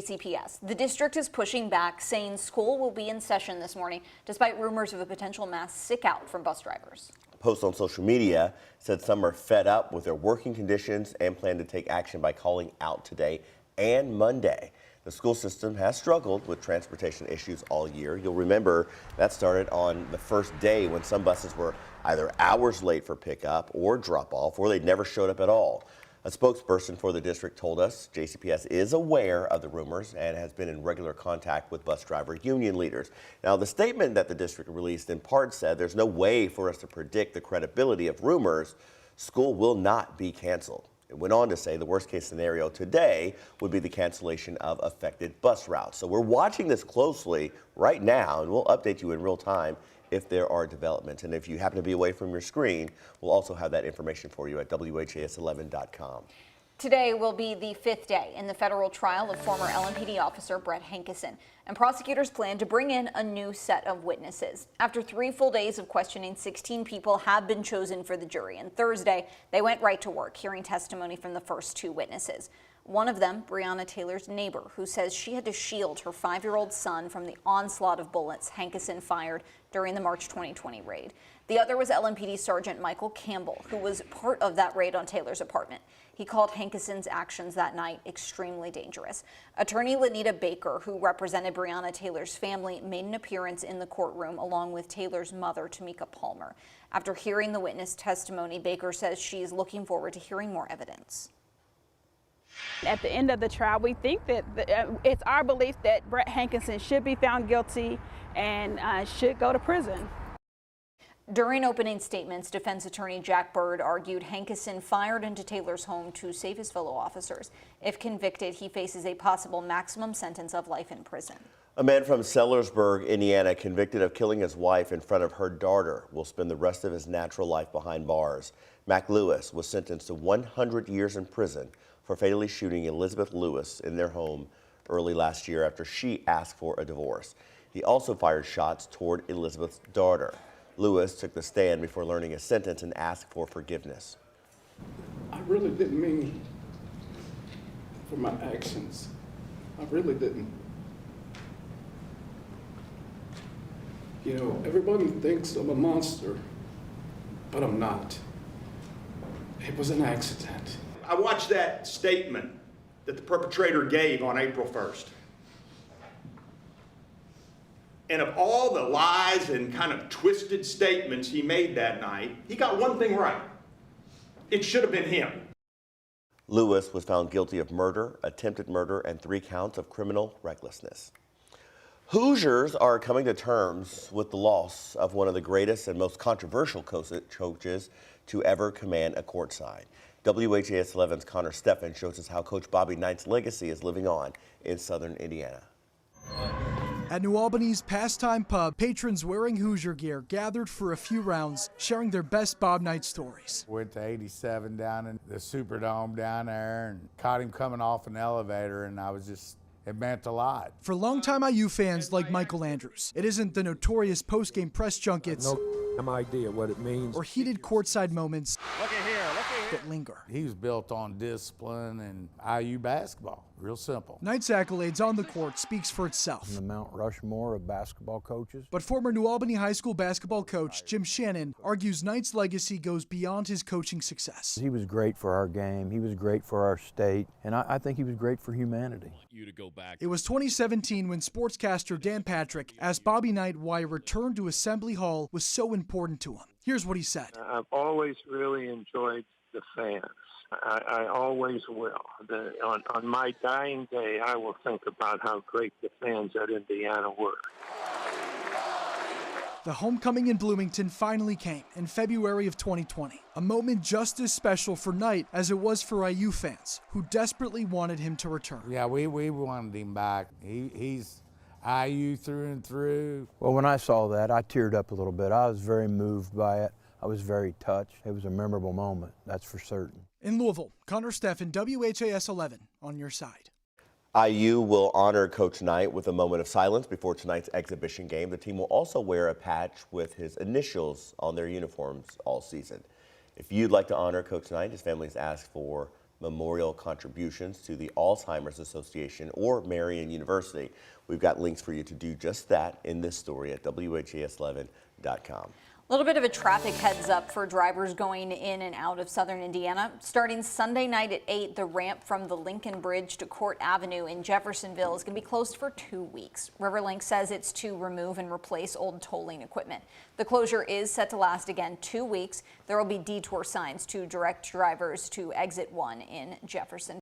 CPS. The district is pushing back, saying school will be in session this morning, despite rumors of a potential mass sick out from bus drivers. A post on social media said some are fed up with their working conditions and plan to take action by calling out today and Monday. The school system has struggled with transportation issues all year. You'll remember that started on the first day when some buses were either hours late for pickup or drop off, or they never showed up at all. A spokesperson for the district told us JCPS is aware of the rumors and has been in regular contact with bus driver union leaders. Now, the statement that the district released in part said there's no way for us to predict the credibility of rumors. School will not be canceled. It went on to say the worst case scenario today would be the cancellation of affected bus routes. So we're watching this closely right now, and we'll update you in real time if there are developments. And if you happen to be away from your screen, we'll also have that information for you at WHAS11.com. Today will be the 5th day in the federal trial of former LMPD officer Brett Hinson, and prosecutors plan to bring in a new set of witnesses. After 3 full days of questioning, 16 people have been chosen for the jury, and Thursday they went right to work, hearing testimony from the first 2 witnesses. One of them, Breonna Taylor's neighbor, who says she had to shield her 5-year-old son from the onslaught of bullets Hinson fired during the March 2020 raid. The other was LMPD Sergeant Michael Campbell, who was part of that raid on Taylor's apartment. He called Hinson's actions that night extremely dangerous. Attorney Lanita Baker, who represented Breonna Taylor's family, made an appearance in the courtroom along with Taylor's mother, Tamika Palmer. After hearing the witness testimony, Baker says she's looking forward to hearing more evidence. At the end of the trial, we think that it's our belief that Brett Hinson should be found guilty and should go to prison. During opening statements, defense attorney Jack Bird argued Hinson fired into Taylor's home to save his fellow officers. If convicted, he faces a possible maximum sentence of life in prison. A man from Sellersburg, Indiana, convicted of killing his wife in front of her daughter, will spend the rest of his natural life behind bars. Mac Lewis was sentenced to 100 years in prison for fatally shooting Elizabeth Lewis in their home early last year after she asked for a divorce. He also fired shots toward Elizabeth's daughter. Lewis took the stand before learning his sentence and asked for forgiveness. I really didn't mean for my actions. I really didn't. You know, everybody thinks I'm a monster, but I'm not. It was an accident. I watched that statement that the perpetrator gave on April 1st. And of all the lies and kind of twisted statements he made that night, he got one thing right. It should have been him. Lewis was found guilty of murder, attempted murder, and 3 counts of criminal recklessness. Hoosiers are coming to terms with the loss of one of the greatest and most controversial coaches to ever command a courtside. WHAS 11's Connor Steffen shows us how Coach Bobby Knight's legacy is living on in southern Indiana. At New Albany's Pastime Pub, patrons wearing Hoosier gear gathered for a few rounds, sharing their best Bob Knight stories. Went to 87 down in the Superdome down there and caught him coming off an elevator, and it meant a lot. For longtime IU fans like Michael Andrews, it isn't the notorious post-game press junkets No idea what it means. or heated courtside moments that linger. He was built on discipline and IU basketball. Real simple. Knight's accolades on the court speaks for itself. The Mount Rushmore of basketball coaches. But former New Albany High School basketball coach Jim Shannon argues Knight's legacy goes beyond his coaching success. He was great for our game. He was great for our state. And I think he was great for humanity. It was 2017 when sportscaster Dan Patrick asked Bobby Knight why a return to Assembly Hall was so important to him. Here's what he said. I've always really enjoyed the fans. I always will. On my dying day, I will think about how great the fans at Indiana were. The homecoming in Bloomington finally came in February of 2020, a moment just as special for Knight as it was for IU fans, who desperately wanted him to return. Yeah, we wanted him back. He's IU through and through. Well, when I saw that, I teared up a little bit. I was very moved by it. I was very touched. It was a memorable moment, that's for certain. In Louisville, Connor Steffen, WHAS 11, on your side. IU will honor Coach Knight with a moment of silence before tonight's exhibition game. The team will also wear a patch with his initials on their uniforms all season. If you'd like to honor Coach Knight, his family has asked for memorial contributions to the Alzheimer's Association or Marian University. We've got links for you to do just that in this story at WHAS11.com. A little bit of a traffic heads up for drivers going in and out of southern Indiana. Starting Sunday night at 8, the ramp from the Lincoln Bridge to Court Avenue in Jeffersonville is going to be closed for 2 weeks. Riverlink says it's to remove and replace old tolling equipment. The closure is set to last again 2 weeks. There will be detour signs to direct drivers to exit 1 in Jefferson.